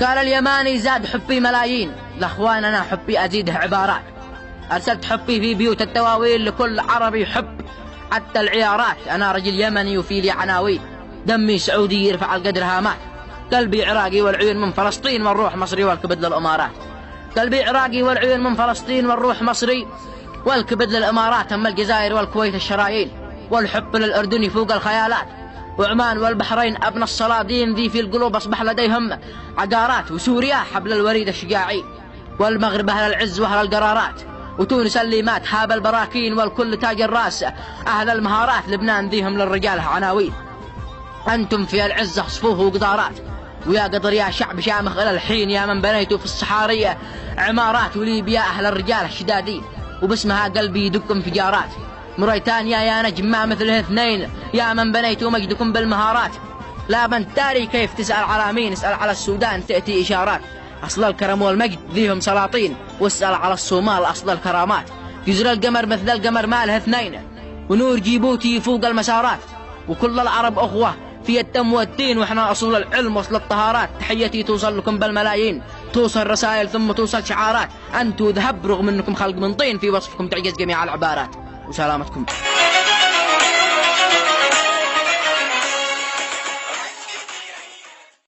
قال اليماني زاد حبي ملايين، الأخوان أنا حبي أزيده عبارات، أرسلت حبي في بيوت الدواوين لكل عربي يحب حتى العيارات. أنا رجل يمني وفي لي عناوين، دمي سعودي يرفع القدر هامات، قلبي عراقي والعيون من فلسطين والروح مصري والكبد للإمارات. قلبي عراقي والعيون من فلسطين والروح مصري والكبد للإمارات. أما الجزائر والكويت الشرايين، والحب للأردن فوق الخيالات، وعمان والبحرين أبنى الصلادين ذي في القلوب أصبح لديهم عقارات. وسوريا حبل الوريد الشجاعي، والمغرب أهل العز وأهل القرارات، وتونس الليمات حاب البراكين والكل تاج الراس أهل المهارات. لبنان ذيهم للرجال عناوين، أنتم في العزة صفوف وقدارات. ويا قطر يا شعب شامخ إلى الحين، يا من بنيتوا في الصحارية عمارات. وليبيا أهل الرجال الشدادين، وباسمها قلبي يدق انفجارات. موريتانيا يا نجم ما مثله اثنين، يا من بنيتوا مجدكم بالمهارات. لا من تاري كيف تسأل على مين، اسأل على السودان تأتي إشارات. أصل الكرم والمجد ذيهم سلاطين، واسأل على الصومال أصل الكرامات. جزر القمر مثل القمر ما له اثنين، ونور جيبوتي فوق المسارات. وكل العرب أخوة في الدم والدين، وإحنا أصول العلم وصل الطهارات. تحيتي توصل لكم بالملايين، توصل رسائل ثم توصل شعارات. أنتوا ذهب رغم أنكم خلق من طين، في وصفكم تعجز جميع العبارات. وسلامتكم.